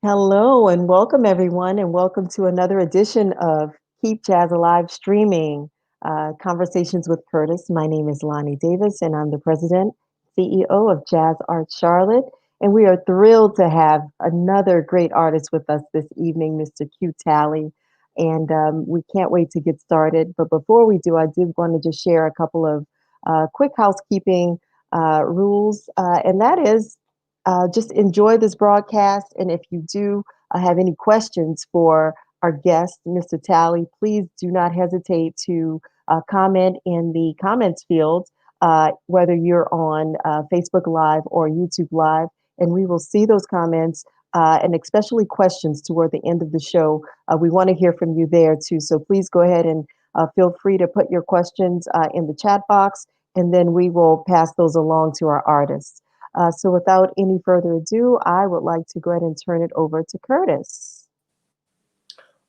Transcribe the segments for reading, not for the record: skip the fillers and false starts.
Hello and welcome everyone, and welcome to another edition of Keep Jazz Alive streaming Conversations with Curtis. My name is Lonnie Davis, and I'm the president, CEO of Jazz Art Charlotte. And we are thrilled to have another great artist with us this evening, Mr. Q Talley. And we can't wait to get started. But before we do, I did want to just share a couple of quick housekeeping rules, and that is just enjoy this broadcast. And if you do have any questions for our guest, Mr. Talley, please do not hesitate to comment in the comments field, whether you're on Facebook Live or YouTube Live. And we will see those comments and especially questions toward the end of the show. We want to hear from you there too. So please go ahead and feel free to put your questions in the chat box, and then we will pass those along to our artists. So without any further ado, I would like to go ahead and turn it over to Curtis.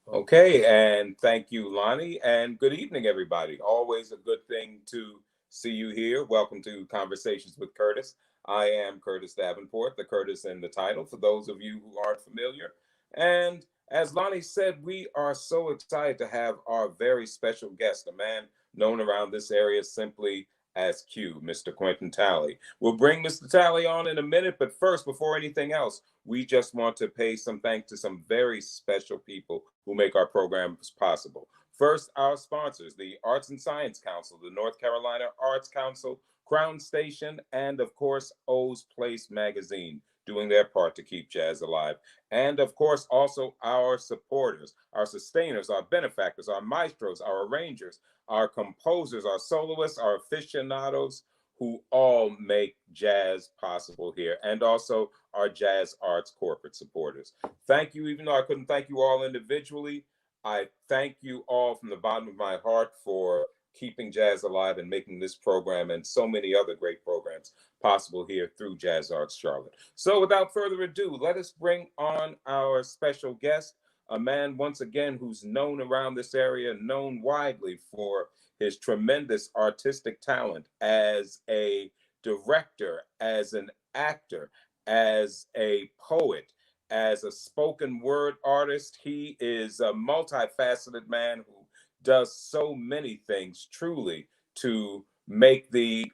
Okay, and thank you, Lonnie, and good evening, everybody. Always a good thing to see you here. Welcome to Conversations with Curtis. I am Curtis Davenport, the Curtis in the title, for those of you who aren't familiar. And as Lonnie said, we are so excited to have our very special guest, a man known around this area simply as Q, Mr. Quentin Talley. We'll bring Mr. Talley on in a minute, but first, before anything else, we just want to pay some thanks to some very special people who make our programs possible. First, our sponsors, the Arts and Science Council, the North Carolina Arts Council, Crown Station, and of course, O's Place Magazine, doing their part to keep jazz alive. And of course, also our supporters, our sustainers, our benefactors, our maestros, our arrangers, our composers, our soloists, our aficionados, who all make jazz possible here, and also our jazz arts corporate supporters. Thank you. Even though I couldn't thank you all individually, I thank you all from the bottom of my heart for keeping jazz alive and making this program and so many other great programs possible here through Jazz Arts Charlotte. So without further ado, let us bring on our special guest, a man once again who's known around this area, known widely for his tremendous artistic talent as a director, as an actor, as a poet, as a spoken word artist. He is a multifaceted man who does so many things truly to make the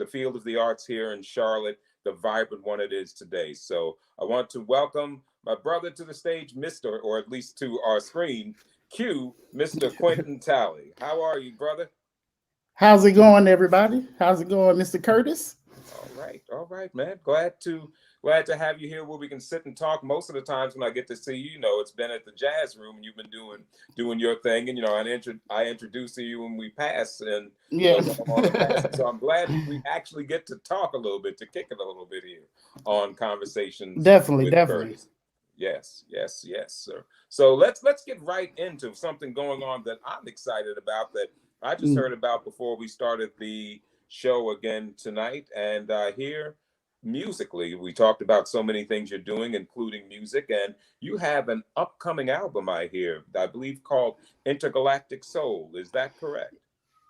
field of the arts here in Charlotte the vibrant one it is today. So I want to welcome my brother to the stage, Mr., or at least to our screen, Q, Mr. Quentin Talley. How are you, brother? How's it going, everybody? How's it going, Mr. Curtis? All right, man. Glad to have you here where we can sit and talk. Most of the times when I get to see you, it's been at the jazz room and you've been doing your thing. And I introduce you when we pass, and yeah. So I'm glad we actually get to talk a little bit, to kick it a little bit here on Conversations. Definitely. Curtis. Yes, sir. So let's get right into something going on that I'm excited about, that I just heard about before we started the show again tonight. And here, musically, we talked about so many things you're doing, including music, and you have an upcoming album, I hear, I believe, called Intergalactic Soul. Is that correct?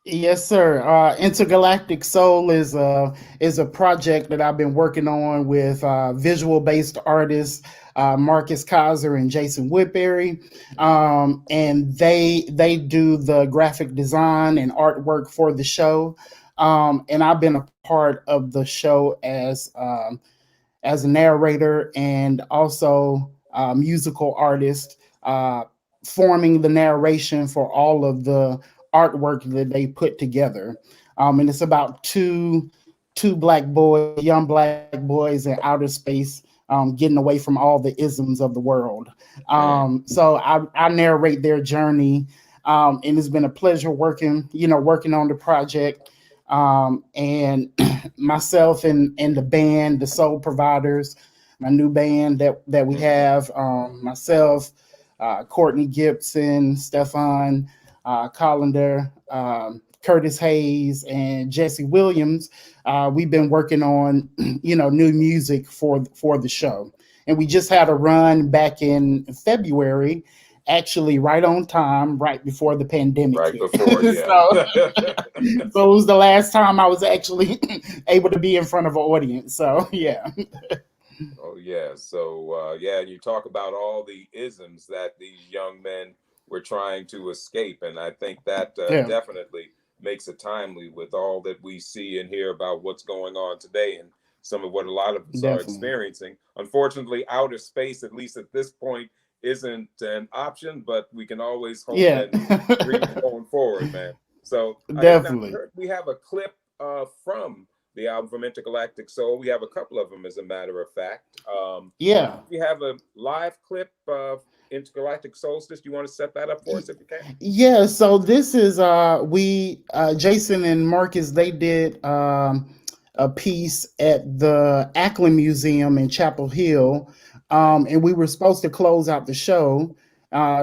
Yes, sir. Intergalactic Soul is a project that I've been working on with visual-based artists Marcus Kaiser and Jason Woodbury, and they do the graphic design and artwork for the show. And I've been a part of the show as a narrator and also a musical artist, forming the narration for all of the artwork that they put together. And it's about two young black boys in outer space, getting away from all the isms of the world. So I narrate their journey, and it's been a pleasure working on the project. And myself and the band, the Soul Providers, my new band that we have, myself, Courtney Gibson, Stefan Collender, Curtis Hayes, and Jesse Williams. We've been working on new music for the show, and we just had a run back in February, actually right on time, right before the pandemic Right hit. before, yeah. So it was the last time I was actually able to be in front of an audience. So yeah. Oh yeah. So yeah, you talk about all the isms that these young men were trying to escape, and I think that Yeah, definitely makes it timely with all that we see and hear about what's going on today and some of what a lot of us are definitely. experiencing. Unfortunately, outer space, at least at this point, isn't an option, but we can always hope Yeah, and dream going forward, man. So I have not definitely. heard we have a clip from the album from Intergalactic Soul. We have a couple of them, as a matter of fact. Yeah. We have a live clip of Intergalactic Solstice. Do you want to set that up for us if you can? Yeah, so this is we Jason and Marcus, they did a piece at the Acclaimed Museum in Chapel Hill, and we were supposed to close out the show.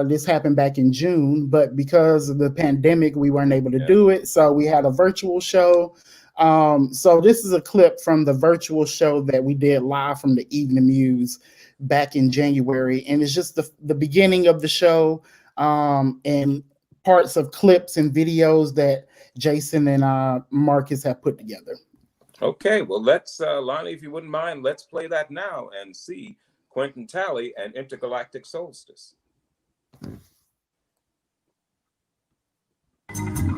This happened back in June, but because of the pandemic, we weren't able to Yeah. do it. So we had a virtual show. So this is a clip from the virtual show that we did live from the Evening Muse back in January, and it's just the beginning of the show, and parts of clips and videos that Jason and Marcus have put together. Okay, well, let's, Lonnie, if you wouldn't mind, let's play that now and see Quentin Talley and Intergalactic Solstice.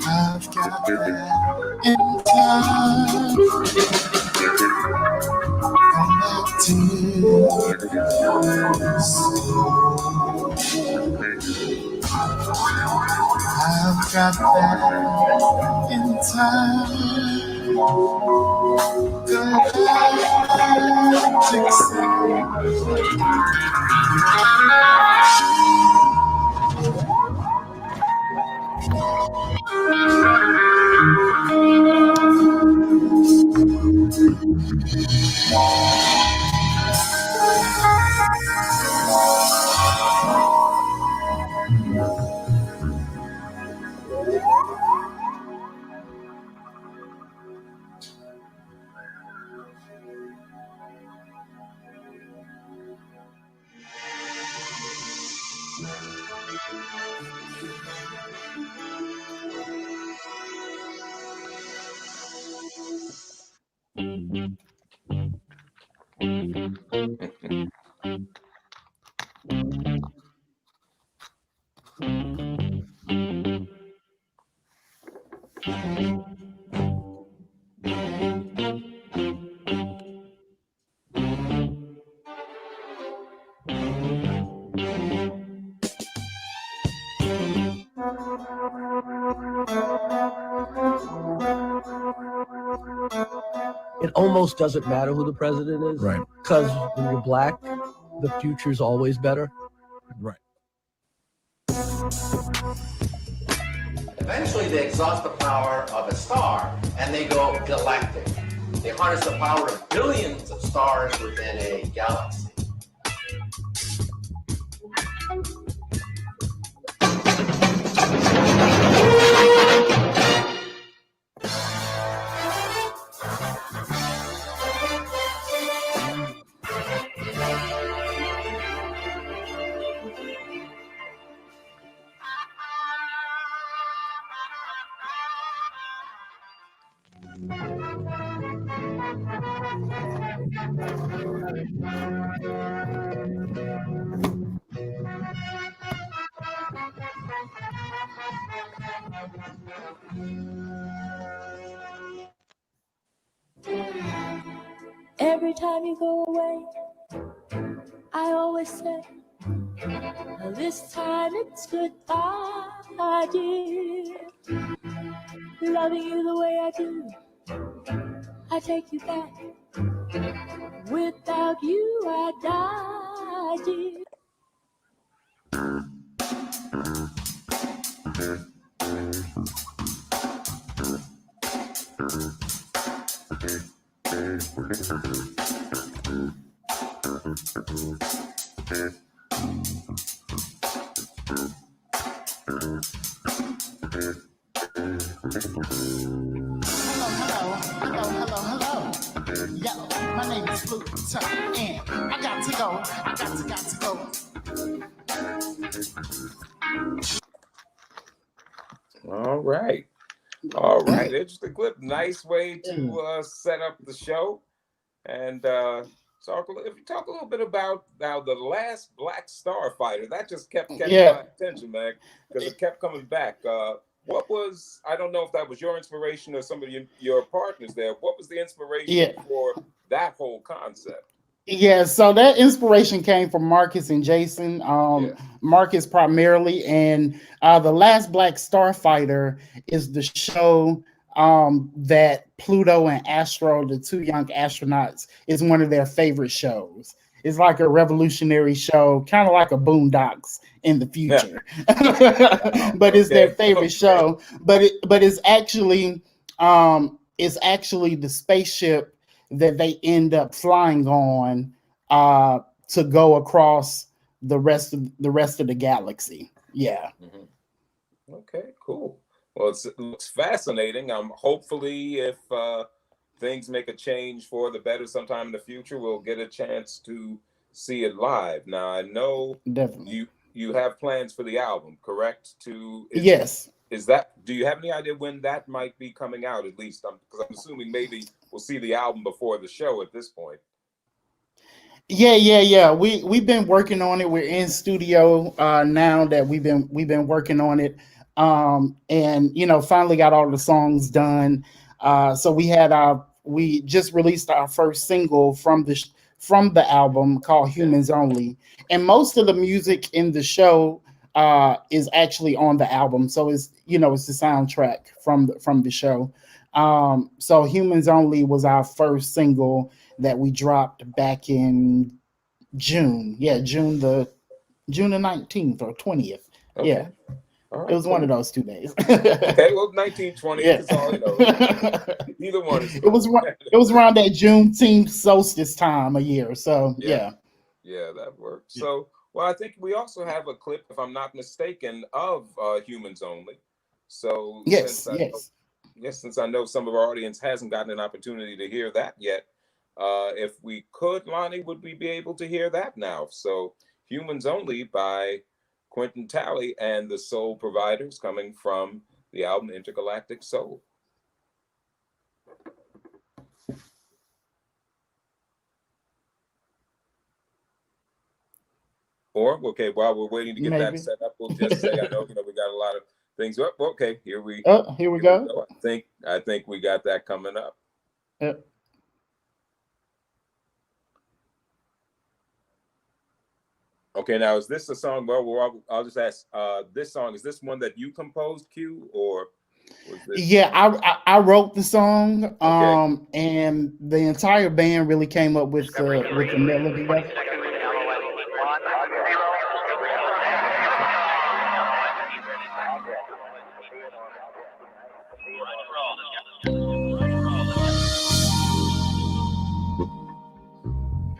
I've got that in time. I've got that in time. Galactic It almost doesn't matter who the president is. Right. Because when you're black, the future's always better. Right. Eventually, they exhaust the power of a star and they go galactic. They harness the power of billions of stars within a galaxy. Every time you go away, I always say, this time it's goodbye, dear. Loving you the way I do, I take you back. Without you, I die, dear. Hello. Yo, my name is Blue, and I got to go. I got to go. All right. All right. Interesting clip. Nice way to set up the show. And If you talk a little bit about now the last Black Starfighter, that just kept catching Yeah. my attention, man, because it kept coming back. What was, I don't know if that was your inspiration or some of your partners there. What was the inspiration Yeah. for that whole concept? Yeah, so that inspiration came from Marcus and Jason. Yeah. Marcus primarily, and the last Black Starfighter is the show that Pluto and Astro, the two young astronauts, is one of their favorite shows. It's like a revolutionary show, kind of like a Boondocks in the Yeah. future, but it's their favorite show. But it's actually the spaceship that they end up flying on to go across the rest of the galaxy. Yeah. Mm-hmm. Okay, cool. Well, it looks fascinating. Hopefully, if things make a change for the better sometime in the future, we'll get a chance to see it live. Now, I know Definitely. you have plans for the album, correct? Yes. Is that, do you have any idea when that might be coming out? At least, because I'm assuming maybe we'll see the album before the show at this point. Yeah. We've been working on it. We're in studio now that we've been working on it. And finally got all the songs done. So we just released our first single from the album called Humans Only. And most of the music in the show is actually on the album. So it's the soundtrack from the show. So Humans Only was our first single that we dropped back in June. Yeah, June the 19th or 20th. Okay. Yeah. All right, It was cool. one of those 2 days. Okay, well, 1920 Yeah. is all, either one is It was around that Juneteenth solstice time of year. So yeah. Yeah, that works. So, well, I think we also have a clip, if I'm not mistaken, of Humans Only. So Yes. since I know some of our audience hasn't gotten an opportunity to hear that yet, if we could, Lonnie, would we be able to hear that now? So Humans Only by Quentin Talley and the Soul Providers, coming from the album Intergalactic Soul. Or, okay, while we're waiting to get that set up, we'll just say, I know, we got a lot of things. Oh, okay, here we go. I think we got that coming up. Yep. Okay, now is this a song? Well, I'll just ask. This song, is this one that you composed, Q, or was this? Yeah, I wrote the song, and the entire band really came up with the melody.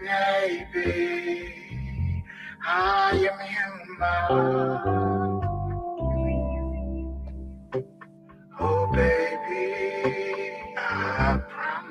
Baby, I am human. Oh, baby, I promise.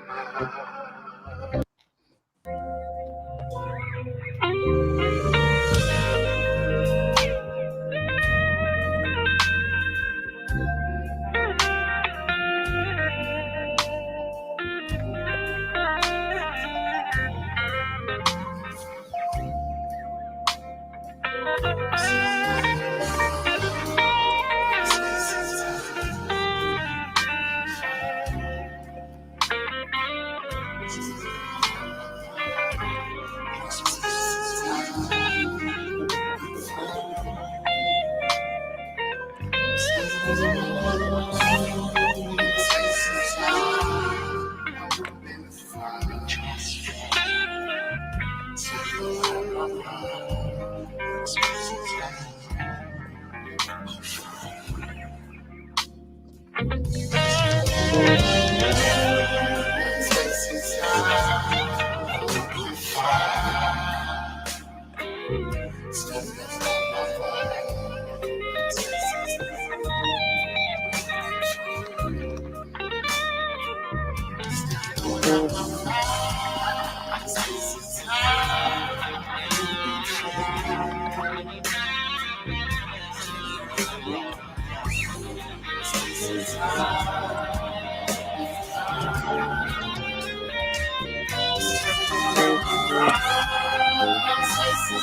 Oh,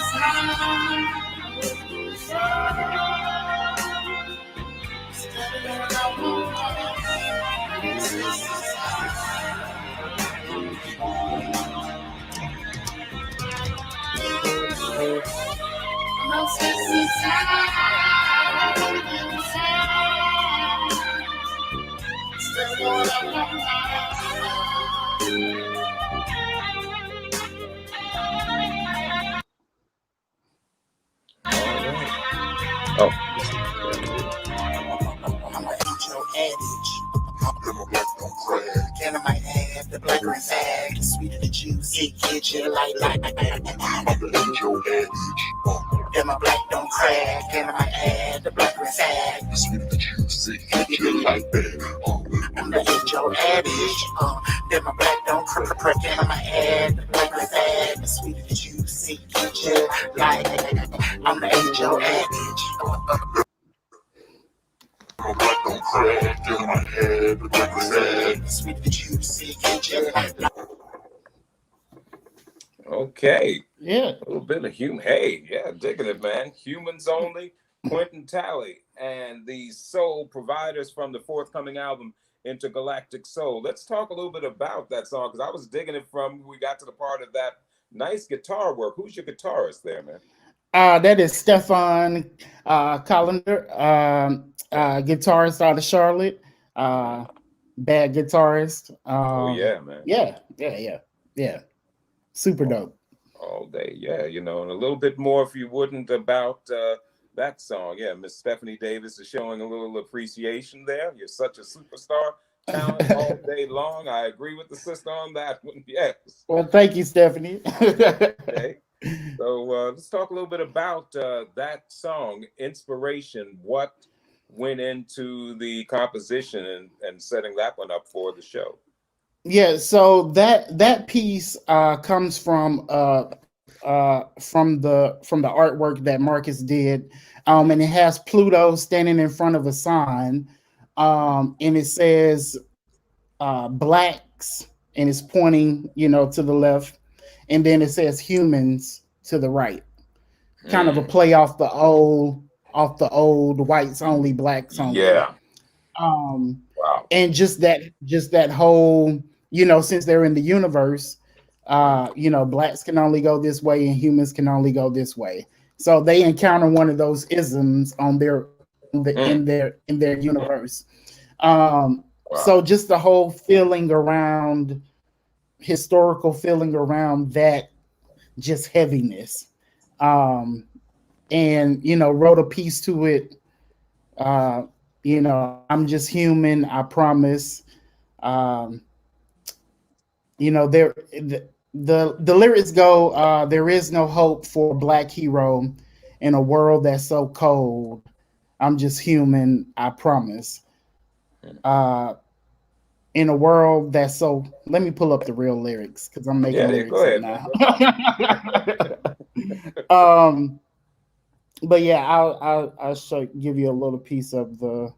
Can I might have the black and fag, sweeter the juicy, get you like that. Then my black don't crack, and I might add the black and fag, sweeter the juicy, get you like that. I'm the HO addict. Then my black don't crack, and I might add the black and fag, sweeter the juicy, get you like that. I'm the HO addict. My black don't crack, in my head, the black is sad. Sweet the juicy, get you like that. okay. Yeah. A little bit of human. Hey, yeah, digging it, man. Humans Only, Quentin Talley, and the soul providers from the forthcoming album, Intergalactic Soul. Let's talk a little bit about that song, because I was digging it from we got to the part of that nice guitar work. Who's your guitarist there, man? That is Stefan Collender, guitarist out of Charlotte. Bad guitarist. Oh, yeah, man. Yeah. Super dope. All day, yeah, you know, and a little bit more, if you wouldn't, about that song. Yeah, Miss Stephanie Davis is showing a little appreciation there. You're such a superstar, talent all day long. I agree with the sister on that one. Yes. Well, thank you, Stephanie. Okay. So let's talk a little bit about that song, inspiration. What went into the composition and setting that one up for the show? Yeah, so that piece comes from the artwork that Marcus did, and it has Pluto standing in front of a sign, and it says blacks, and it's pointing, to the left, and then it says humans to the right, kind of a play off the old whites only, blacks only. Yeah. Wow. And just that whole, since they're in the universe, blacks can only go this way and humans can only go this way. So they encounter one of those isms in their universe. Wow. So just the whole historical feeling around that, just heaviness. And wrote a piece to it. I'm just human, I promise. The lyrics go, there is no hope for a black hero in a world that's so cold. I'm just human, I promise. In a world that's so, let me pull up the real lyrics because I'm making lyrics go ahead, now. But yeah, I'll give you a little piece of the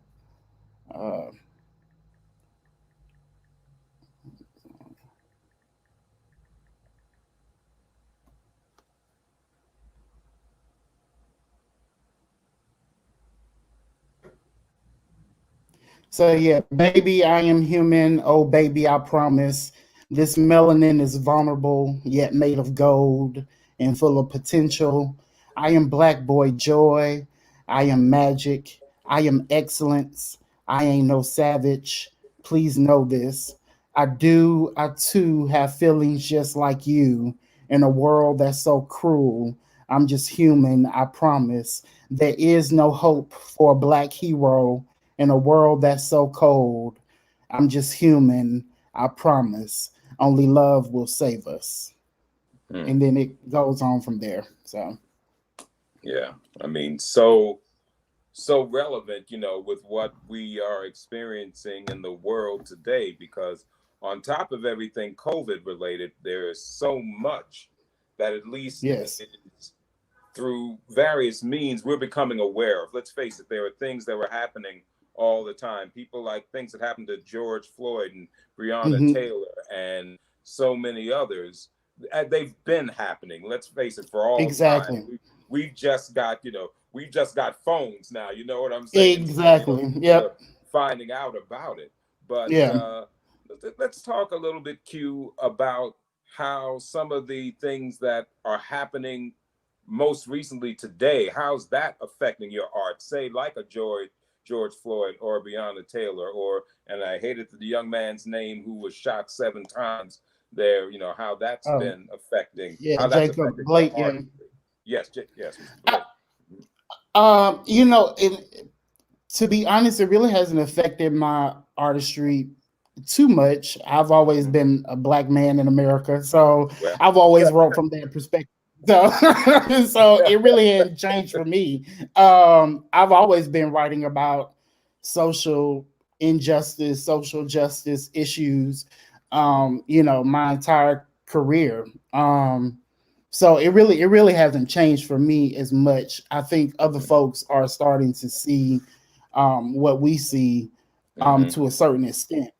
So yeah, baby, I am human. Oh baby, I promise. This melanin is vulnerable, yet made of gold and full of potential. I am black boy joy. I am magic. I am excellence. I ain't no savage. Please know this. I too have feelings just like you in a world that's so cruel. I'm just human, I promise. There is no hope for a black hero in a world that's so cold. I'm just human, I promise. Only love will save us. And then it goes on from there. So yeah, I mean, so relevant, with what we are experiencing in the world today, because on top of everything COVID related, there is so much that at least through various means we're becoming aware of. Let's face it, there are things that were happening all the time. People like things that happened to George Floyd and Breonna Taylor and so many others they've been happening. Let's face it, for all time. Exactly. We've just got, we've just got phones now. You know what I'm saying? So Exactly. we're Yep. finding out about it. But Yeah. let's talk a little bit, Q, about how some of the things that are happening most recently today, how's that affecting your art? Say, like a George Floyd or Breonna Taylor, or, and I hated the young man's name who was shot 7 times there, how that's Oh, been affecting, yeah, how that's Jacob affected your Blake. Yeah. artistry. Yes, yes, Mr. Blake. To be honest, it really hasn't affected my artistry too much. I've always been a black man in America, so Well, I've always wrote from that perspective. So, so it really hasn't changed for me. I've always been writing about social injustice, social justice issues. My entire career. So it really hasn't changed for me as much. I think other folks are starting to see what we see to a certain extent.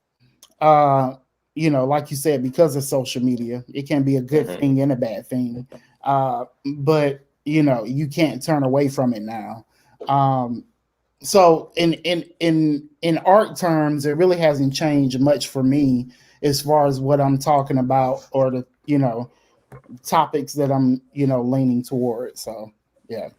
Uh, like you said, because of social media, it can be a good thing and a bad thing. But you can't turn away from it now. So in art terms, it really hasn't changed much for me as far as what I'm talking about or the topics that I'm leaning towards. So yeah.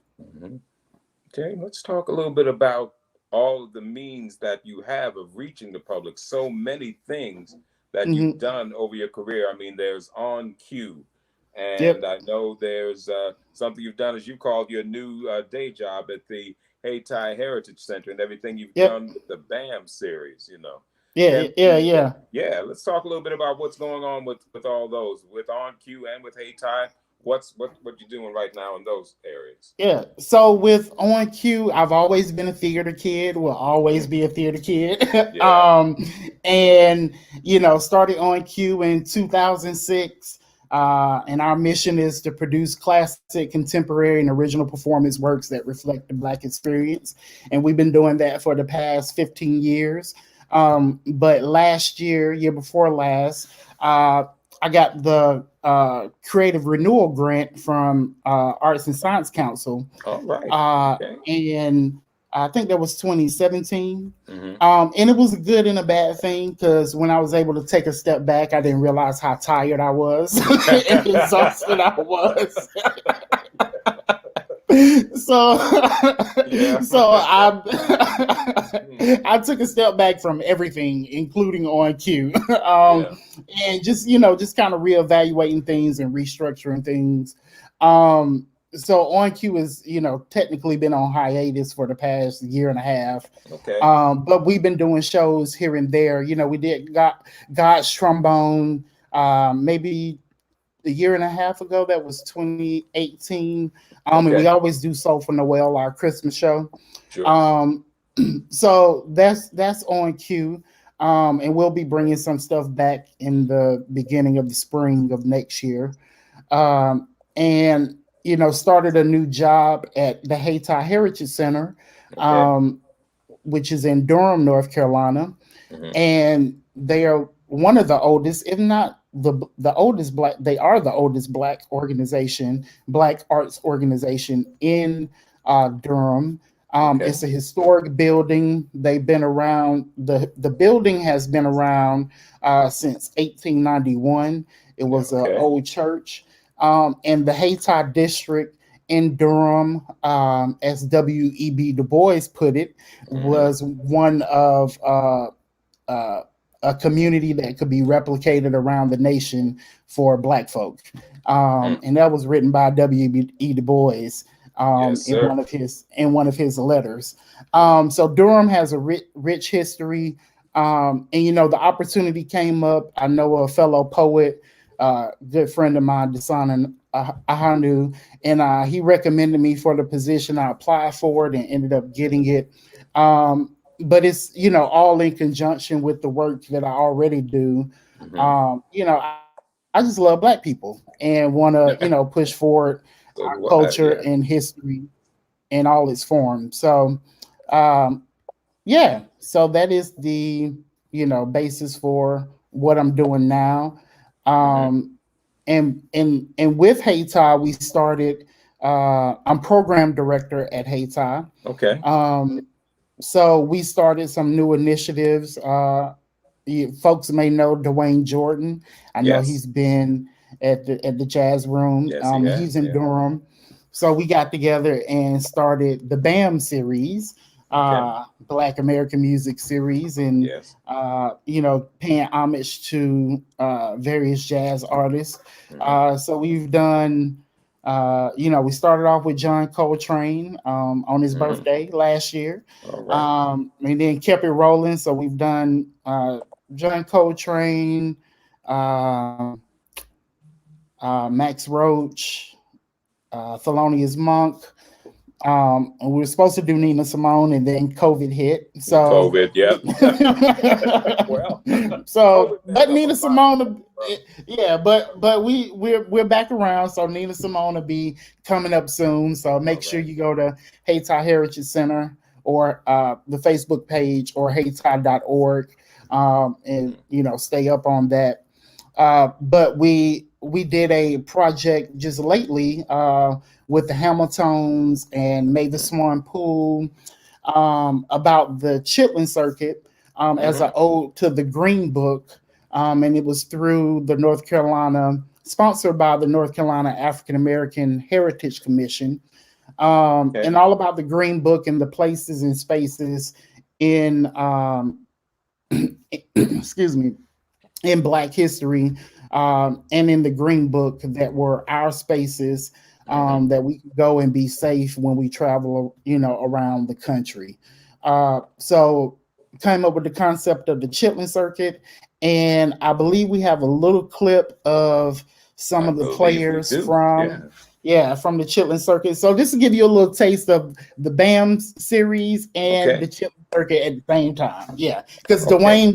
Okay, let's talk a little bit about all of the means that you have of reaching the public. So many things that you've done over your career. I mean, there's On Cue, and Yep. I know there's something you've done, as you called your new day job at the Hayti Heritage Center, and everything you've Yep. done with the BAM series. Yeah. Can Yeah. we, Yeah. yeah, let's talk a little bit about what's going on with all those, with On Cue and with Hayti. What you're doing right now in those areas? Yeah. So with On Cue, I've always been a theater kid, will always be a theater kid. Yeah. And started On Cue in 2006. And our mission is to produce classic, contemporary, and original performance works that reflect the Black experience. And we've been doing that for the past 15 years. But last year before last, I got the creative renewal grant from Arts and Science Council. All right. And I think that was 2017. Mm-hmm. And it was a good and a bad thing because when I was able to take a step back, I didn't realize how tired I was and exhausted I was. So, Yeah. so I took a step back from everything, including On Cue, and just kind of reevaluating things and restructuring things. So On Cue is technically been on hiatus for the past year and a half. Okay. But we've been doing shows here and there. We did God's Trombone, maybe a year and a half ago. That was 2018. And we always do Soul for Noel, our Christmas show. Sure. So that's On Cue. And we'll be bringing some stuff back in the beginning of the spring of next year. And started a new job at the Hayti Heritage Center, which is in Durham, North Carolina. And they are one of the oldest, if not the oldest black, they are the oldest black arts organization in Durham. It's a historic building. They've been around, the building has been around since 1891. It was an old church. And the Hayti district in Durham, as W.E.B. Du Bois put it, was one of a community that could be replicated around the nation for Black folk. And that was written by W.E.B. Du Bois in one of his letters. So Durham has a rich history. And the opportunity came up. I know a fellow poet, good friend of mine, Desan Ahanu, and he recommended me for the position. I applied for it and ended up getting it. But it's all in conjunction with the work that I already do. I just love Black people and want to push forward our culture and history in all its forms. So so that is the basis for what I'm doing now. and with Hayti, we started. I'm program director at Hayti. Okay. So we started some new initiatives. Folks may know Dwayne Jordan. I know Yes. he's been at the Jazz Room. Yes, he He's has. in Yeah. Durham. So we got together and started the BAM series, Okay. Black American Music series, and Yes. paying homage to various jazz artists. Mhm. So we've done. We started off with John Coltrane on his Mhm. birthday last year, All right. and then kept it rolling. So we've done John Coltrane, um, Max Roach, Thelonious Monk. And we were supposed to do Nina Simone, and then COVID hit. So, COVID. Yep. Well, so COVID but messed up a Nina lot of Simone, things, yeah, but we're back around. So Nina Simone will be coming up soon. So make sure right. you go to Hayti Heritage Center or the Facebook page or hayti.org, and stay up on that. But we did a project just lately with the Hamiltons and Mavis Mhm. Swan Poole about the Chitlin Circuit as an Mhm. ode to the Green Book, and it was through the North Carolina, sponsored by the North Carolina African American Heritage Commission, Okay. and all about the Green Book and the places and spaces in excuse me, in Black history, and in the Green Book that were our spaces, Mhm. that we could go and be safe when we travel, around the country. So came up with the concept of the Chitlin Circuit, and I believe we have a little clip of some I of the believe we players do. from. Yeah. Yeah, from the Chitlin Circuit. So this will give you a little taste of the BAM series and the Okay. Chitlin Circuit at the same time. Yeah, because Okay. Dwayne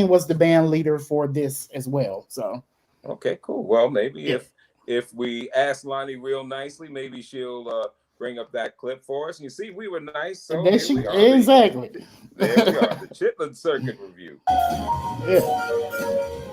was the band leader for this as well. So Okay. Cool. Well, maybe yeah, if we ask Lonnie real nicely, maybe she'll bring up that clip for us. And you see, we were nice, so there here she we are. exactly. There we are. The Chitlin Circuit review. Yeah.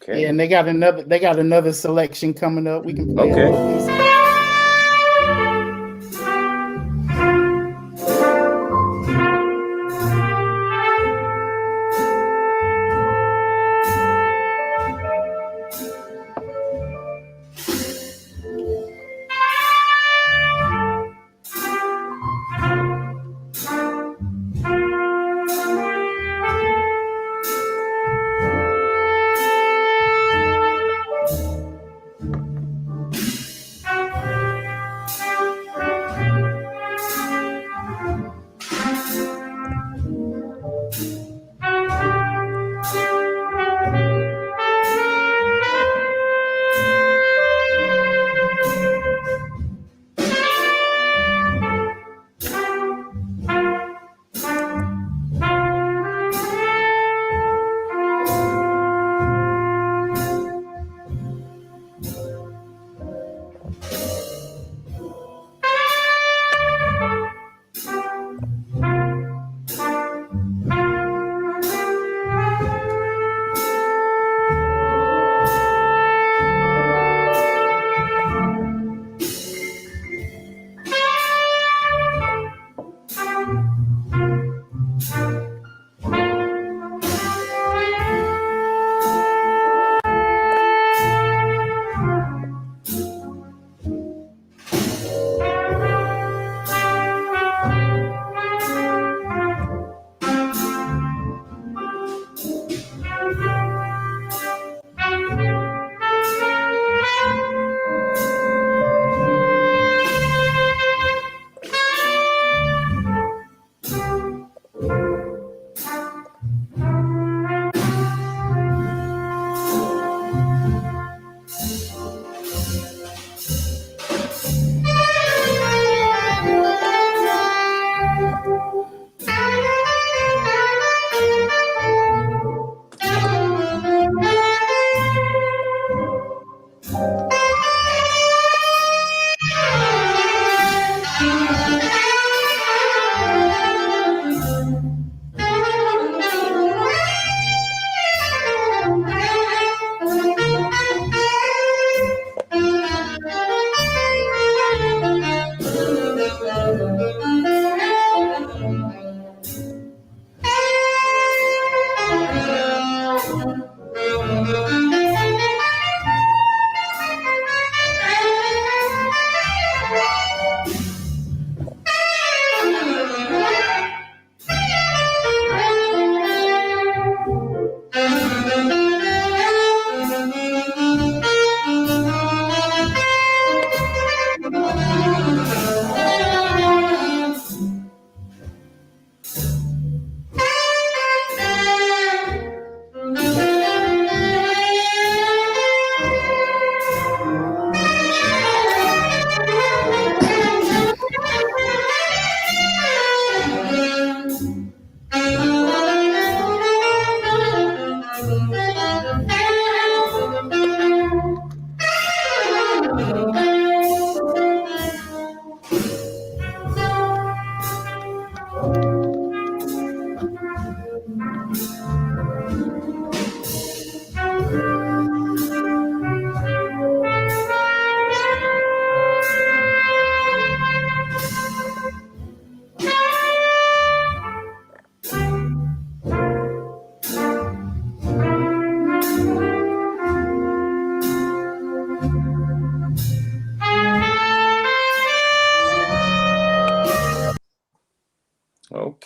Yeah, Okay. and they got another selection coming up. We can play a Okay. little piece.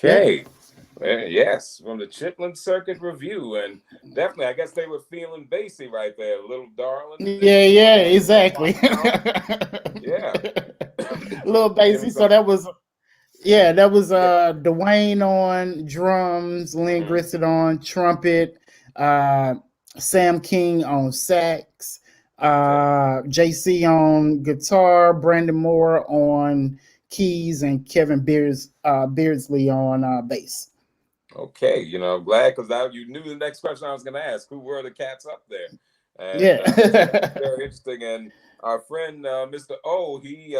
Okay. Yes, from the Chitlin Circuit Review, and definitely, I guess they were feeling bassy right there, Little Darling. Yeah, exactly. Yeah. Little Give me bassy. So some. that was Yeah. Dwayne on drums, Lynn Mhm. Grissett on trumpet, uh, Sam King on sax, Okay. JC on guitar, Brandon Moore on keys, and Kevin Beardsley on bass. Okay, I'm glad because now you knew the next question I was going to ask. Who were the cats up there? And it's Yeah. very interesting. And our friend Mr. O, he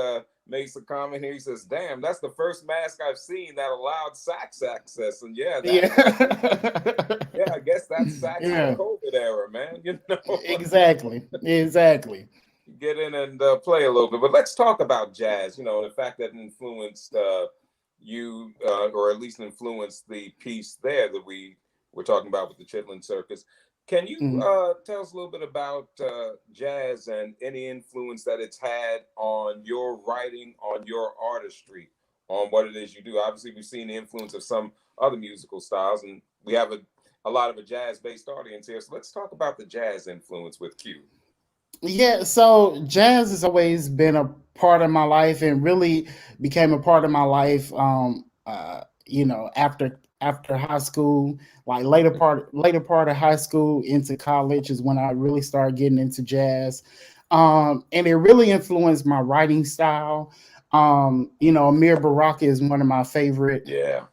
makes a comment here. He says, "Damn, that's the first mask I've seen that allowed sax access." And yeah, that yeah, I guess that's sax in the Yeah, COVID era, man. exactly. Get in and play a little bit. But let's talk about jazz. The fact that it influenced you, or at least influenced the piece there that we were talking about with the Chitlin Circus. Can you Mhm. tell us a little bit about jazz and any influence that it's had on your writing, on your artistry, on what it is you do? Obviously, we've seen the influence of some other musical styles, and we have a lot of a jazz-based audience here. So let's talk about the jazz influence with Q. Yeah, so jazz has always been a part of my life and really became a part of my life after high school, like later part of high school into college is when I really started getting into jazz. And it really influenced my writing style. Amir Baraka is one of Yeah,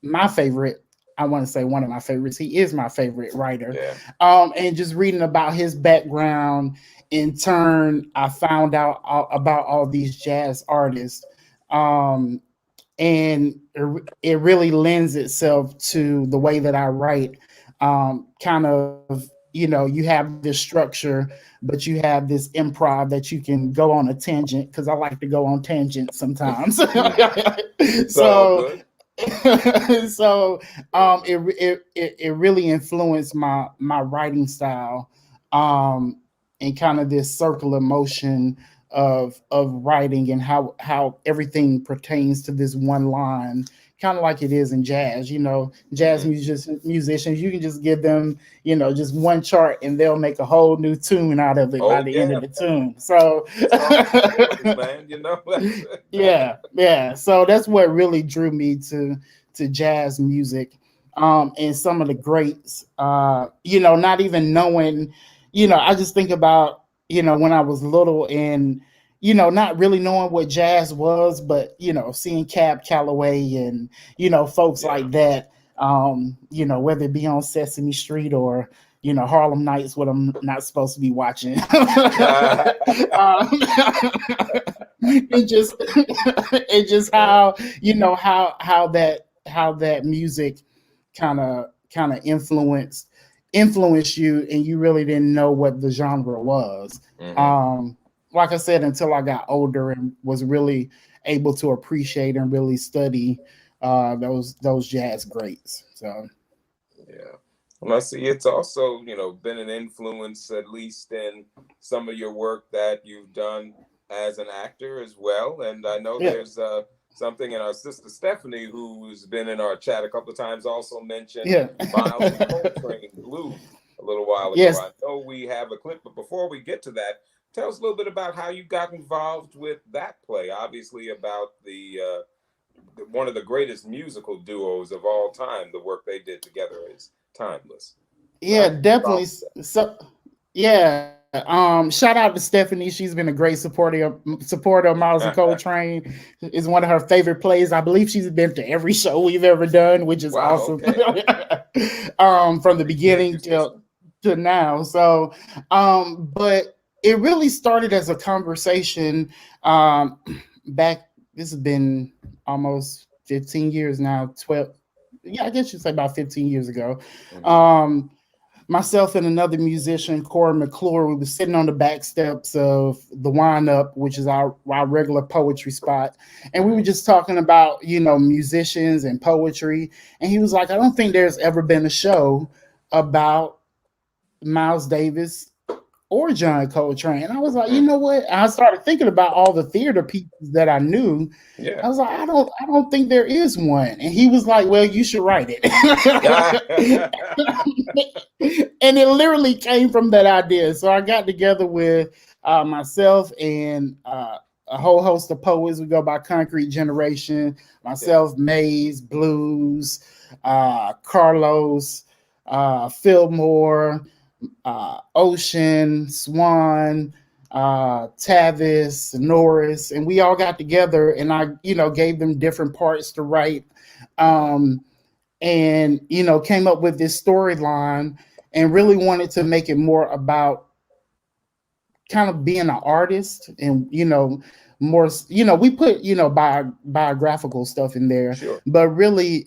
my favorite. I want to say one of my favorites. He is my favorite writer. yeah. And just reading about his background, in turn, I found out about all these jazz artists. Um, and it really lends itself to the way that I write. Kind of, you have this structure, but you have this improv that you can go on a tangent because I like to go on tangents sometimes. It's all so good. it really influenced my writing style, and kind of this circular motion of writing and how everything pertains to this one line, kind of like it is in jazz. Jazz Hmm. musicians, you can just give them just one chart and they'll make a whole new tune out of it by Oh the end yeah, of the tune. So it's all about chords, man. That's yeah. So that's what really drew me to jazz music, and some of the greats. Not even knowing, I just think about when I was little and not really knowing what jazz was, but seeing Cab Calloway and folks yeah. like that. Whether it be on Sesame Street or Harlem Nights, what I'm not supposed to be watching. um, it just it just how how that music kind of influenced you and you really didn't know what the genre was. Hmm. um like I said, until I got older and was really able to appreciate and really study those jazz greats. So Yeah. Well, I see it's also, been an influence, at least in some of your work that you've done as an actor as well. And I know yeah, there's something in our sister Stephanie, who's been in our chat a couple of times, also mentioned yeah. Miles and Coltrane Blue a little while ago. Yes. I know we have a clip, but before we get to that, tell us a little bit about how you got involved with that play. Obviously, about one of the greatest musical duos of all time. The work they did together is timeless. So how Yeah, did you get definitely. involved with that? So, yeah. Shout out to Stephanie. She's been a great supporter of Miles and Coltrane. Is one of her favorite plays. I believe she's been to every show we've ever done, which is Wow. awesome. Okay. From the Appreciate beginning you, sister. to now. So, but it really started as a conversation. Back. This has been almost 15 years now. 12. Yeah, I guess you'd say about 15 years ago. Hmm. Um, Myself and another musician, Corey McClure, we were sitting on the back steps of the Wind Up, which is our regular poetry spot. And we were Hmm. just talking about, musicians and poetry. And he was like, I don't think there's ever been a show about Miles Davis or John Coltrane. And I was like, you know what? I started thinking about all the theater pieces that I knew. Yeah. I was like, I don't think there is one. And he was like, well, you should write it. And it literally came from that idea. So I got together with myself and a whole host of poets. We go by Concrete Generation, myself, Maze, Blues, Carlos, Fillmore, Ocean, Swan, Tavis, Norris, and we all got together, and I, gave them different parts to write, and came up with this storyline, and really wanted to make it more about kind of being an artist, and more, we put biographical stuff in there, Sure. but really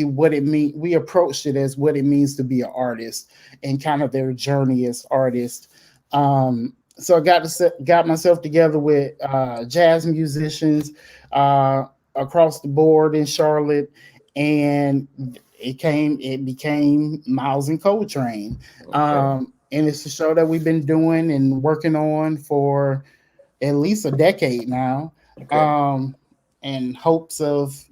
what it means, we approached it as what it means to be an artist and kind of their journey as artists. So I got myself together with jazz musicians across the board in Charlotte, and it became Miles and Coltrane. Okay. And it's a show that we've been doing and working on for at least a decade now. Okay. And hopes of,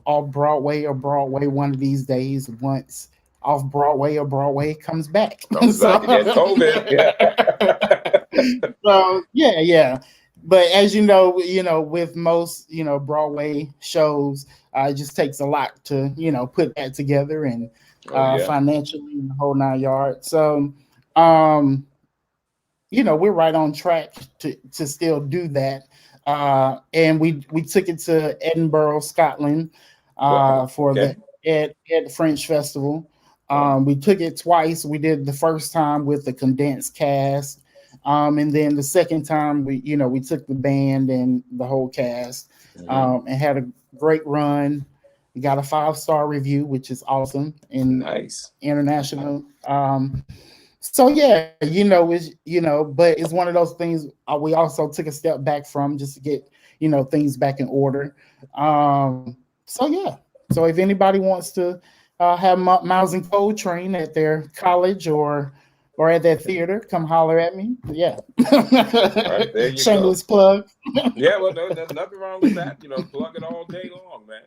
off Broadway or Broadway one of these days, once off Broadway or Broadway comes back. COVID. Yeah. So yeah. But as you know, with most, Broadway shows, it just takes a lot to, put that together, and financially and the whole 9 yards. So, we're right on track to still do that. And we took it to Edinburgh, Scotland, for the Ed French Festival. We took it twice. We did the first time with the condensed cast. And then the second time we took the band and the whole cast, and had a great run. We got a 5-star review, which is awesome, and nice international. So yeah, but it's one of those things we also took a step back from, just to get, things back in order. So yeah. So if anybody wants to have Miles and Coltrane at their college or at that theater, come holler at me. Yeah. Right, there you Shameless go. plug. Yeah, well, there's nothing wrong with that. Plug it all day long, man.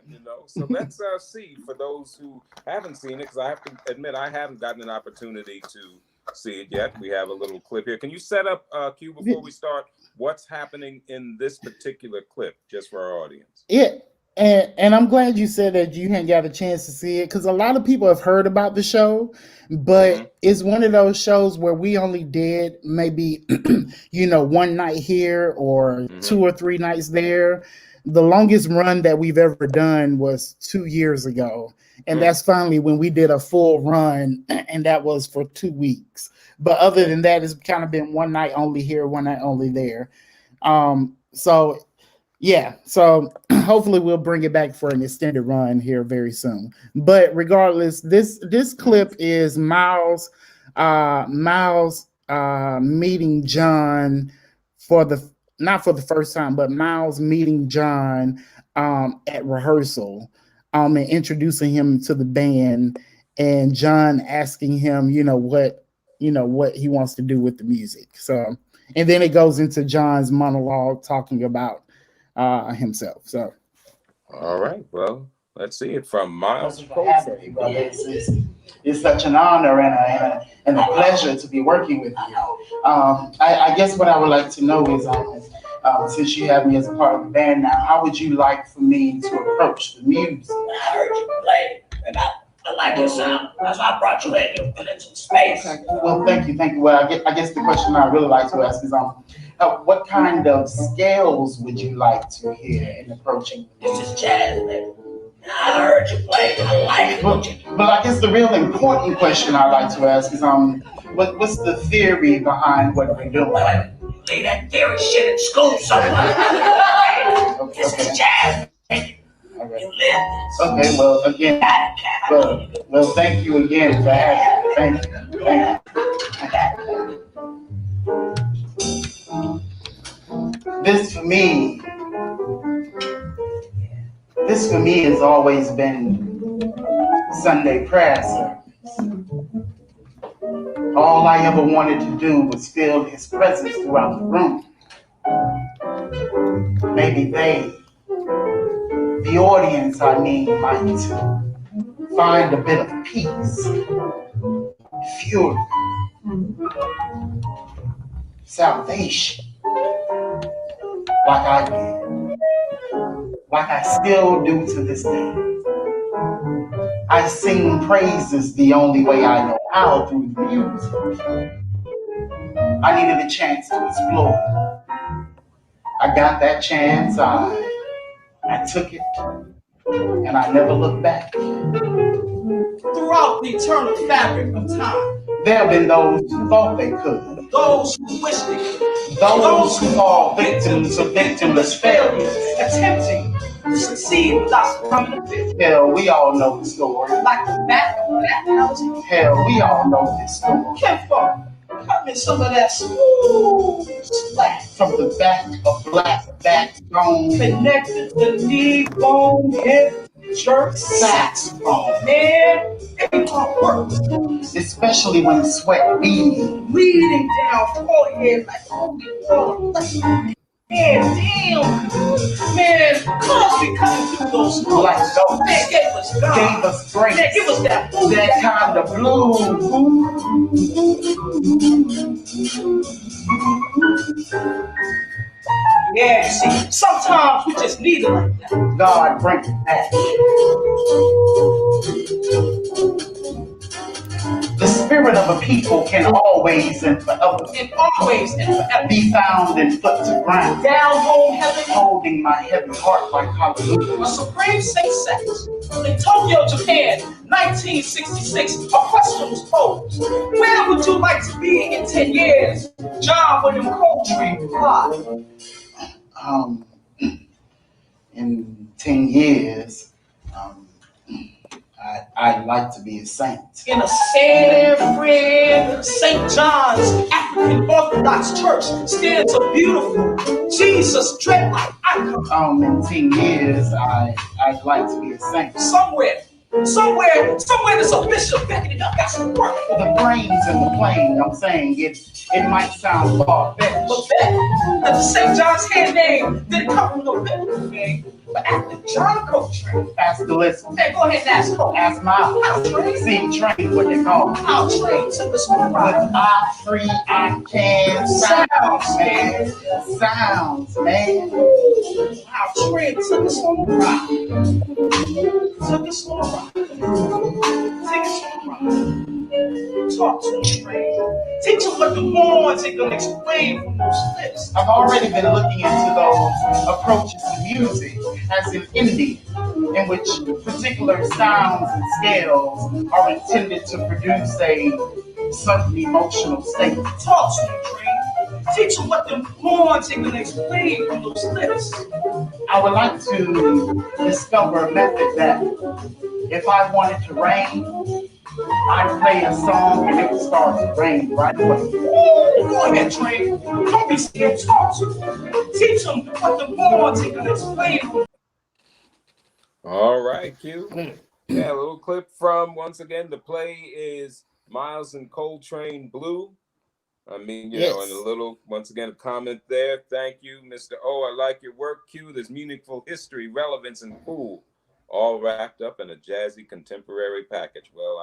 So let's see, for those who haven't seen it, because I have to admit I haven't gotten an opportunity to see it yet. We have a little clip here. Can you set up, Q, before we start, what's happening in this particular clip, just for our audience? Yeah. And I'm glad you said that you hadn't got a chance to see it, because a lot of people have heard about the show, but it's one of those shows where we only did maybe, one night here or 2 or 3 nights there. The longest run that we've ever done was 2 years ago. And that's finally when we did a full run, and that was for 2 weeks. But other than that, it's kind of been one night only here, one night only there. So hopefully we'll bring it back for an extended run here very soon. But regardless, this clip is Miles meeting John not for the first time, but Miles meeting John at rehearsal, and introducing him to the band, and John asking him, what he wants to do with the music. So, and then it goes into John's monologue talking about himself. So, all right, well, let's see it from Miles. It's such an honor and a pleasure to be working with you. I guess what I would like to know is, since you have me as a part of the band now, how would you like for me to approach the music? I heard you play, and I like your sound. That's why I brought you in. You put in some space. Okay. Well, thank you. Well, I guess the question I really like to ask is, what kind of scales would you like to hear in approaching? This is jazz, baby. I heard you play. I like it. But I guess the real important question I like to ask is, what's the theory behind what we're doing? Leave that theory shit in school somewhere. This is jazz, baby. Okay. You live this. Okay. Well, again, well, thank you again for having me. Thank you. This for me has always been Sunday prayer service. All I ever wanted to do was feel his presence throughout the room. Maybe they, the audience I mean, might find a bit of peace, fury, salvation, like I did, like I still do to this day. I sing praises the only way I know how, through the music. I needed a chance to explore. I got that chance, I took it, and I never looked back. Throughout the eternal fabric of time, there have been those who thought they could, those who wished they could, those who fall victims of victimless failures, attempting to succeed without succumbing to fear. Hell, we all know the story. Like the back of black housing. Hell, we all know this story. Kinfolk, cut me some of that smooth slack. From the back of black backbone, connected the knee bone, hip, jerk, saxophone. Man, it all works. Especially when the sweat bleeding down forehead like holy water. Man, damn. Man, cause we cutting through those notes. Like those. Man, gave us God. Gave us grace. Man, give us that blue. That kind of blue. Yeah, see, sometimes we just need it like that. God, bring it back. The spirit of a people can always and forever be found and put to ground. Down home heaven, holding my heavy heart like hallelujah. A supreme success in Tokyo, Japan, 1966. A question was posed: where would you like to be in 10 years? John William Coltrane replied. In 10 years, I'd like to be a saint. In a San Fran, St. John's African Orthodox Church stands a beautiful Jesus dreadlock icon. In 10 years, I'd like to be a saint. Somewhere there's a bishop backing it up. That's the work. The brains and the plane, I'm saying it might sound far-fetched. But that St. John's hand name didn't come from no biblical name, but after John Coltrane. Ask the listener. Hey, go ahead and ask Cole. Ask Miles. See, train what they call me. I'll train to the small ride. With I free, I can. Sounds, man. Sounds, man. I'll train to the small ride. To the small ride. Take a small ride. Talk to them, train. Teach them what the morns they gonna explain from those lips. I've already been looking into those approaches to music as an indie, in which particular sounds and scales are intended to produce a certain emotional state. Talk to them, train. Teach them what the morns they gonna explain from those lips. I would like to discover a method that, if I wanted to rain, I'd play a song and it would start to rain right away. Go ahead, train. Don't be scared. Talk to them. Teach them what the morns they gonna explain. All right, Q. Yeah, a little clip from, once again, the play is Miles and Coltrane Blue. I mean, you know, and a little, once again, a comment there. Thank you, Mr. O. I like your work, Q. There's meaningful history, relevance, and cool, all wrapped up in a jazzy contemporary package. Well,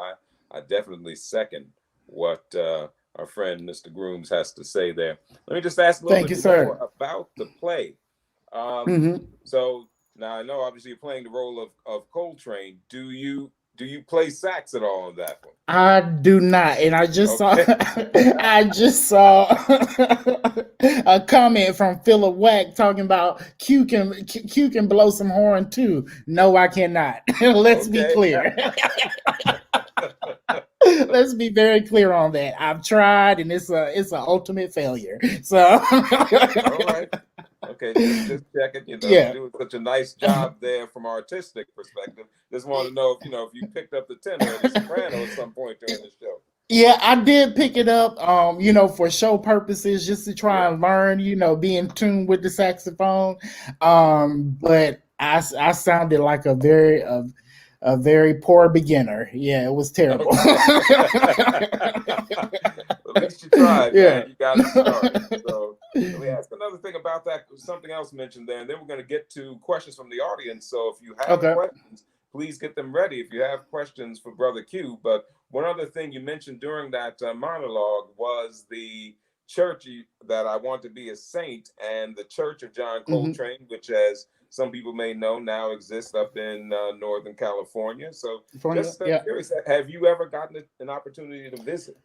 I definitely second what our friend Mr. Grooms has to say there. Let me just ask a little bit more about the play. So now I know obviously you're playing the role of Coltrane. Do you play sax at all on that one? I do not, and I just saw a comment from Philip Wack talking about Q can blow some horn too. No, I cannot. Let's be clear. Let's be very clear on that. I've tried, and it's an ultimate failure. So, all right. Okay, just checking. You know, you're doing such a nice job there from an artistic perspective. Just want to know if you picked up the tenor or the soprano at some point during the show. Yeah, I did pick it up, for show purposes, just to try and learn, be in tune with the saxophone. But I sounded like a very poor beginner. Yeah, it was terrible. At least you tried, Yeah. man. You got it started. So let me ask another thing about that. Something else mentioned there, and then we're going to get to questions from the audience. So if you have Okay. questions, please get them ready. If you have questions for Brother Q. But one other thing you mentioned during that monologue was the church that I want to be a saint, and the Church of John Coltrane, which, as some people may know, now exists up in Northern California. So just Yeah. curious, have you ever gotten an opportunity to visit?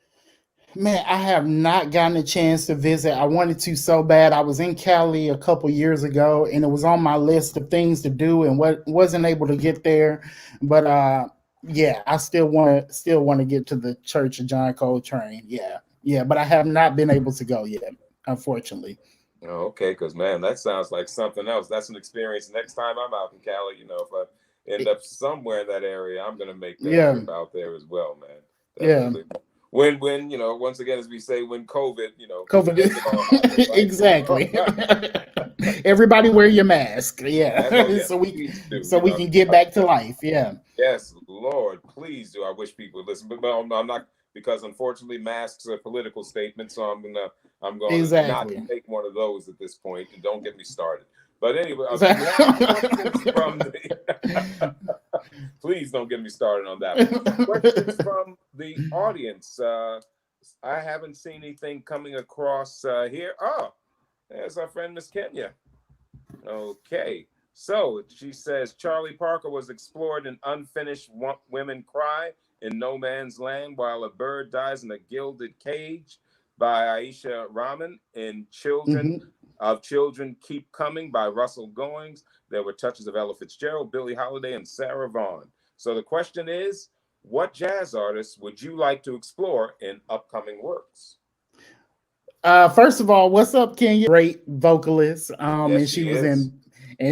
Man, I have not gotten a chance to visit. I wanted to so bad. I was in Cali a couple years ago, and it was on my list of things to do, and wasn't able to get there. But yeah, I still want to get to the Church of John Coltrane. Yeah, but I have not been able to go yet, unfortunately. Oh, okay, because man, that sounds like something else. That's an experience. Next time I'm out in Cali, if I end up somewhere in that area, I'm gonna make that Yeah, trip out there as well, man. yeah. Definitely. When once again, as we say, when COVID, COVID, it all happened, right? exactly. Everybody wear your mask. Oh Yeah, yes, so we please do. can get back to life. Yeah, Yes, Lord, please do. I wish people would listen, but I'm not, because unfortunately masks are political statements, so I'm gonna not exactly. take one of those at this point, and don't get me started. But anyway, if you have questions from the please don't get me started on that one. Questions from the audience. I haven't seen anything coming across here. Oh, there's our friend Miss Kenya. Okay. So she says Charlie Parker was explored in Unfinished Women Cry in No Man's Land While a Bird Dies in a Gilded Cage by Aisha Rahman, in Children Keep Coming by Russell Goings. There were touches of Ella Fitzgerald, Billie Holiday, and Sarah Vaughan. So the question is, what jazz artists would you like to explore in upcoming works? First of all, what's up, Kenya? Great vocalist. Yes, And she is.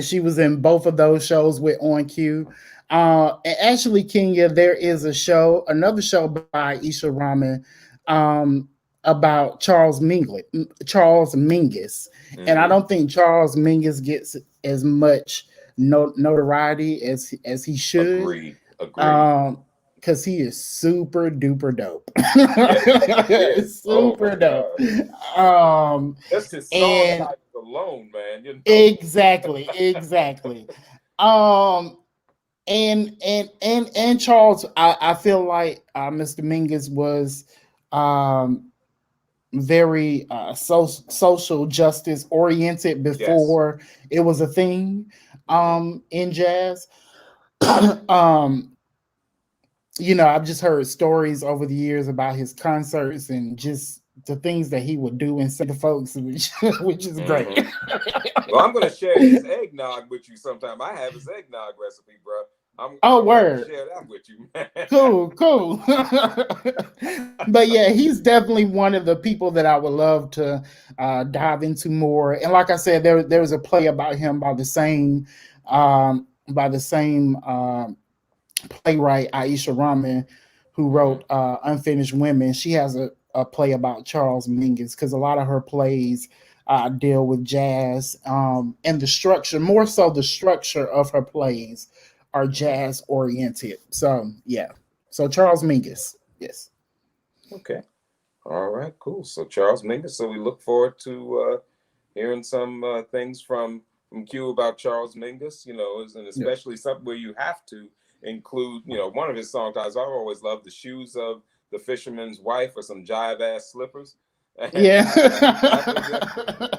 she was in both of those shows with On Cue. And actually, Kenya, there is another show by Isha Rahman, about Charles Mingus. And I don't think Charles Mingus gets as much notoriety as he should. Agreed. Because he is super duper dope. Super dope. Just his song And titles alone, man. exactly. And Charles, I feel like Mr. Mingus was very social justice oriented before it was a thing in jazz. I've just heard stories over the years about his concerts and just the things that he would do and say to folks, which is great. Well, I'm going to share his eggnog with you sometime. I have his eggnog recipe, bro. I'm word. Going to share that with you, man. Cool. But yeah, he's definitely one of the people that I would love to dive into more. And like I said, there's a play about him by the same playwright Aisha Rahman, who wrote Unfinished Women. She has a play about Charles Mingus, because a lot of her plays deal with jazz, and the structure, more so the structure of her plays are jazz oriented. So yeah, so Charles Mingus, yes. Okay, all right, cool. So Charles Mingus. So we look forward to hearing some things from Q about Charles Mingus. And especially something where you have to include, one of his song titles. I've always loved The Shoes of the Fisherman's Wife, or some jive ass slippers. And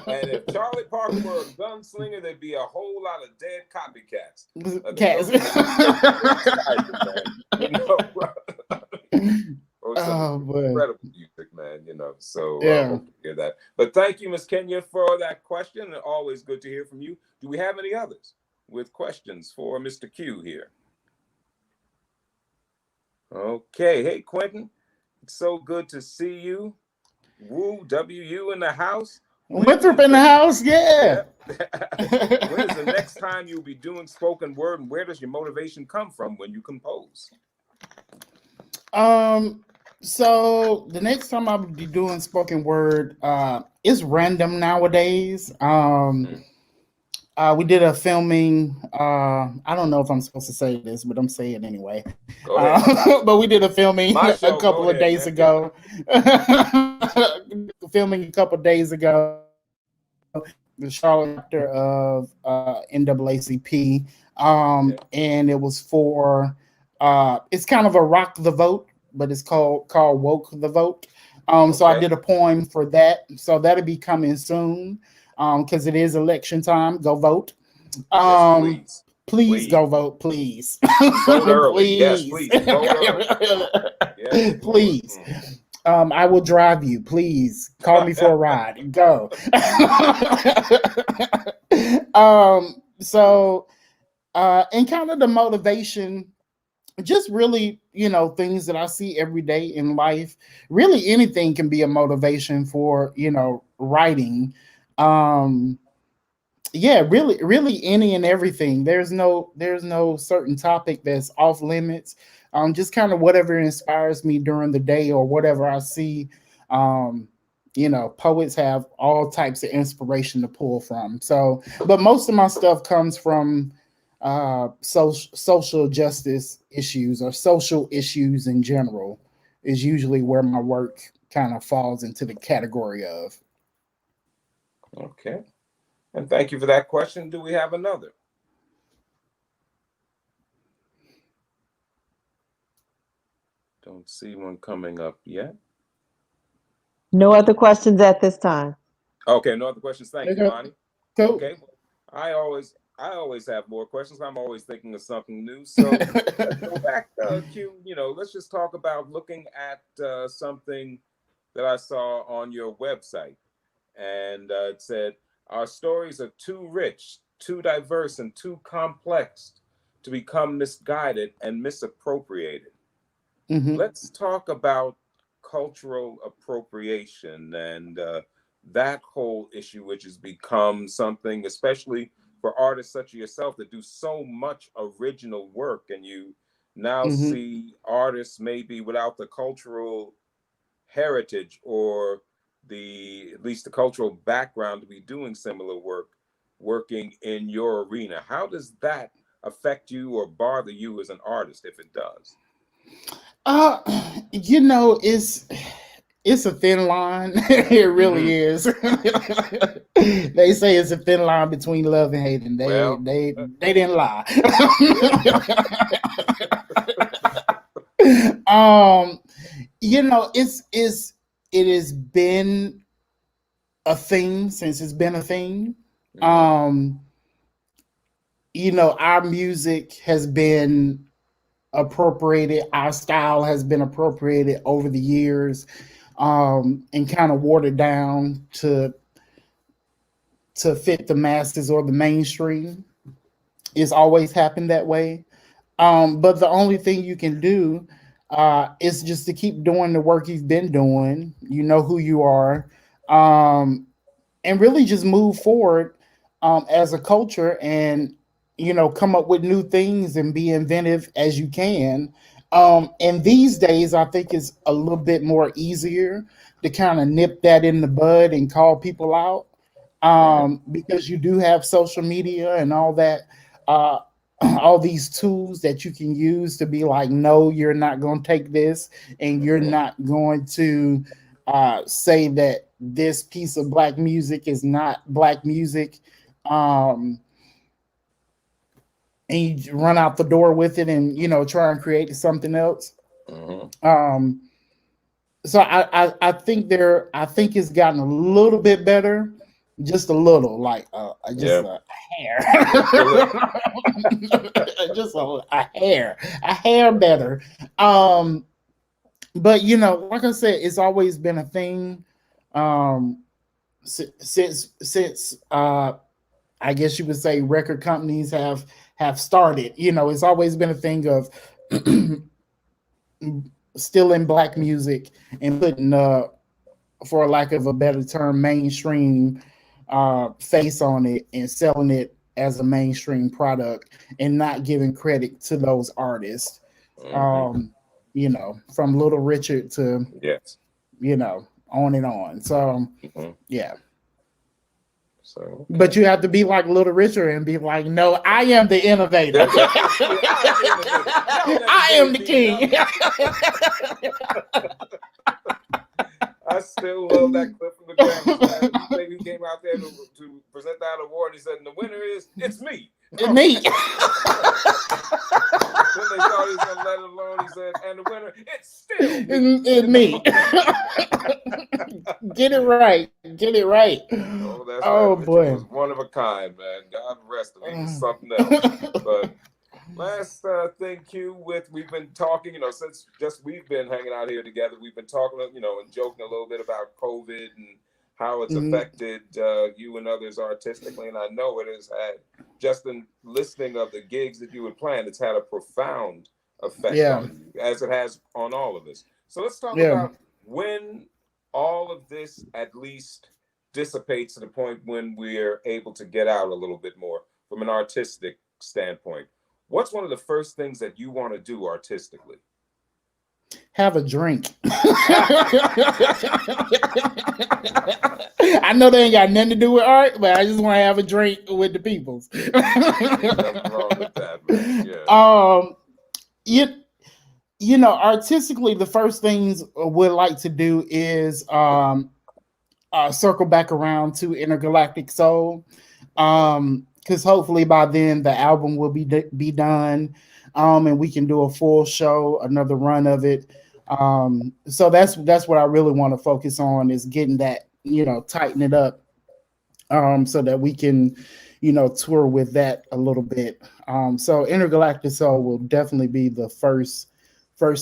if Charlie Parker were a gunslinger, there'd be a whole lot of dead copycats. Incredible music, man. So hope to hear that. But thank you, Miss Kenya, for that question. And always good to hear from you. Do we have any others with questions for Mr. Q here? Okay. Hey, Quentin. It's so good to see you. Woo, WU in the house. Winthrop in the house, yeah. When is the next time you'll be doing spoken word, and where does your motivation come from when you compose? So the next time I'll be doing spoken word, it's random nowadays. We did a filming. I don't know if I'm supposed to say this, but I'm saying it anyway. Go ahead. But we did a filming My a show. couple Go of ahead, days man. ago. Filming a couple of days ago. The Charlotte chapter of NAACP, Yeah. and it was for. It's kind of a rock the vote, but it's called woke the vote. So I Okay. did a poem for that. So that'll be coming soon. Because it is election time. Go vote. Yes, Um, please. please Please. go vote, please. Vote early. Yes, Please. please. Vote early. Yes, Lord. Please. I will drive you. Please call me for a ride. Go. So, and kind of the motivation, just really, things that I see every day in life. Really, anything can be a motivation for, writing. Um, yeah, really any and everything. There's no certain topic that's off limits. Just kind of whatever inspires me during the day or whatever I see. um Poets have all types of inspiration to pull from. So, but most of my stuff comes from social justice issues or social issues in general, is usually where my work kind of falls into the category of. Okay. And thank you for that question. Do we have another? Don't see one coming up yet. No other questions at this time. Okay, no other questions. Thank you, Okay, Lonnie. cool. Okay. I always have more questions. I'm always thinking of something new. So let's go back, Q. Let's just talk about looking at something that I saw on your website. And it said, our stories are too rich, too diverse, and too complex to become misguided and misappropriated. Mhm. Let's talk about cultural appropriation and that whole issue, which has become something, especially for artists such as yourself that do so much original work, and you now Mhm. see artists maybe without the cultural heritage or the at least the cultural background to be doing similar work, working in your arena. How does that affect you or bother you as an artist, if it does? Uh, it's a thin line. It really Hmm. is. They say it's a thin line between love and hate, and they Well, they they didn't lie. yeah. um, it has been a thing since it's been a thing. Hmm. Um, our music has been appropriated, our style has been appropriated over the years, and kind of watered down to fit the masses or the mainstream. It's always happened that way. But the only thing you can do is just to keep doing the work you've been doing. You know who you are, um, and really just move forward as a culture, and come up with new things and be inventive as you can. And these days I think it's a little bit more easier to kind of nip that in the bud and call people out, Hmm. because you do have social media and all that, uh, all these tools that you can use to be like, no, you're not going to take this, and you're Hmm. not going to say that this piece of black music is not black music, um, and you run out the door with it and try and create something else. Hmm. Um, so I think I think it's gotten a little bit better, just a little, like just Yeah. a hair, Just a little. just a hair better. Um, but like I said, it's always been a thing. Um, since I guess you would say record companies have started. It's always been a thing of stealing black music and putting for lack of a better term, mainstream face on it and selling it as a mainstream product and not giving credit to those artists. Hmm. Um, from Little Richard to, Yes. on and on. So Hmm. yeah. So, But you have to be like Little Richard and be like, no, I am the innovator. I am the king. I still love that clip from the Grammys, man. He said he came out there to present that award. And he said, and the winner is, it's me. Me. Then they thought he was going to let it alone. He said, and the winner, it's still me. It's me. Get it right. Get it right. Oh, that's Oh, right. boy. Richard was one of a kind, man. God rest him. He was something else. But last thing, Q, we've been talking, since just we've been hanging out here together, we've been talking, and joking a little bit about COVID and how it's affected you and others artistically. And I know it has had, just in listening of the gigs that you would plan, it's had a profound effect on you, as it has on all of us. So let's talk about when all of this at least dissipates to the point when we're able to get out a little bit more from an artistic standpoint. What's one of the first things that you want to do artistically? Have a drink. I know they ain't got nothing to do with art, but I just want to have a drink with the peoples. Nothing wrong with that, man. Yeah. Artistically, the first things we'd like to do is circle back around to Intergalactic Soul. Because hopefully by then the album will be done, and we can do a full show, another run of it. So that's what I really want to focus on, is getting that, tighten it up, so that we can, tour with that a little bit. So Intergalactic Soul will definitely be the first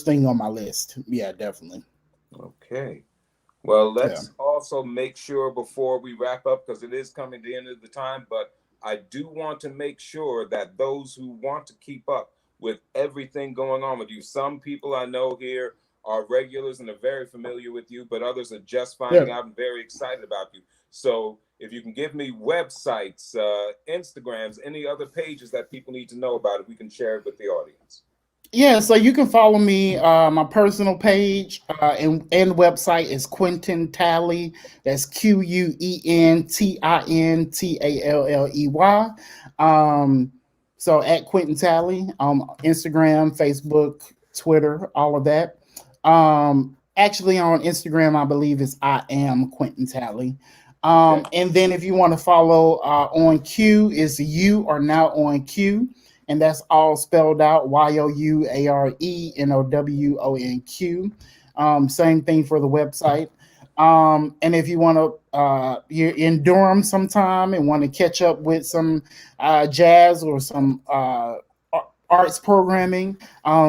thing on my list. Yeah, definitely. Okay. Well, let's also make sure before we wrap up, because it is coming to the end of the time, but I do want to make sure that those who want to keep up with everything going on with you, some people I know here are regulars and are very familiar with you, but others are just finding out and very excited about you. So if you can give me websites, Instagrams, any other pages that people need to know about, if we can share it with the audience. Yeah, so you can follow me. My personal page and website is Quentin Talley. That's QuentinTalley. So at Quentin Talley, Instagram, Facebook, Twitter, all of that. Actually, on Instagram, I believe it's I am Quentin Talley. And then if you want to follow on Q, is You Are Now On Q. And that's all spelled out, YOUARENOWONQ. Same thing for the website. And if you want to, you're in Durham sometime and want to catch up with some jazz or some arts programming,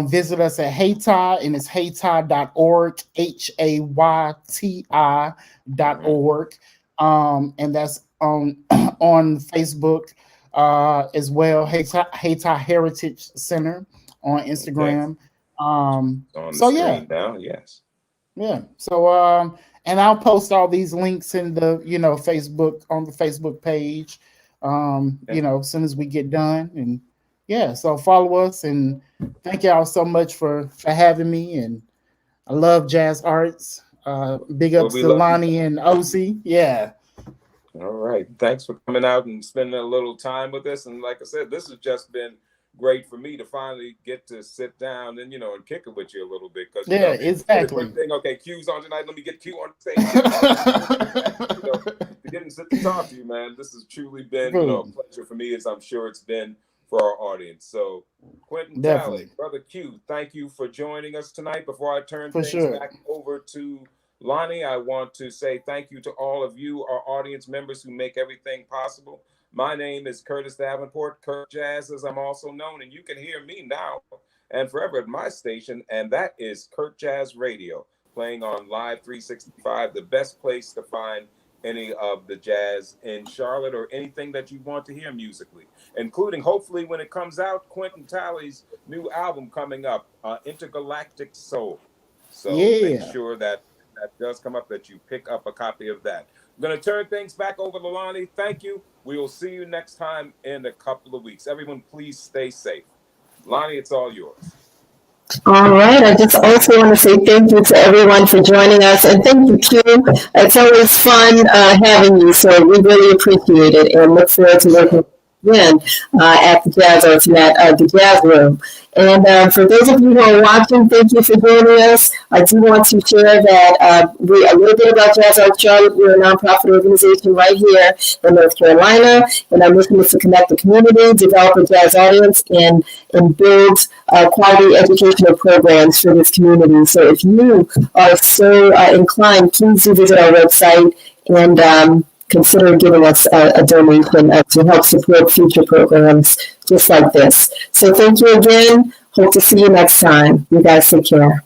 visit us at Haytie, and it's hayti.org, HAYTI.org. And that's on Facebook. As well, Hayti Heritage Center on Instagram. On the screen now, yes. Yeah. So and I'll post all these links in the Facebook, on the Facebook page. As soon as we get done. And so follow us, and thank y'all so much for having me. And I love jazz arts. Big ups to Lonnie and OC. Yeah. All right. Thanks for coming out and spending a little time with us. And like I said, this has just been great for me to finally get to sit down and, and kick it with you a little bit. Because exactly. One thing, okay, Q's on tonight. Let me get Q on the stage. To get and sit to talk to you, man. This has truly been a pleasure for me, as I'm sure it's been for our audience. So, Quentin Talley, Brother Q, thank you for joining us tonight. Before I turn things back over to Lonnie, I want to say thank you to all of you, our audience members who make everything possible. My name is Curtis Davenport, Kurt Jazz, as I'm also known, and you can hear me now and forever at my station, and that is Kurt Jazz Radio, playing on Live 365, the best place to find any of the jazz in Charlotte or anything that you want to hear musically, including, hopefully, when it comes out, Quentin Talley's new album coming up, Intergalactic Soul. So make sure that does come up, that you pick up a copy of that. I'm going to turn things back over to Lonnie. Thank you. We will see you next time in a couple of weeks. Everyone, please stay safe. Lonnie, it's all yours. All right. I just also want to say thank you to everyone for joining us. And thank you, Q. It's always fun having you. So we really appreciate it and look forward to working again at the Jazz Arts and at the Jazz Room. And for those of you who are watching, thank you for joining us. I do want to share that a little bit about Jazz Arts Charlotte. We're a nonprofit organization right here in North Carolina, and our mission is to connect the community, develop a jazz audience, and build quality educational programs for this community. So if you are so inclined, please do visit our website and consider giving us a donation to help support future programs just like this. So thank you again. Hope to see you next time. You guys take care.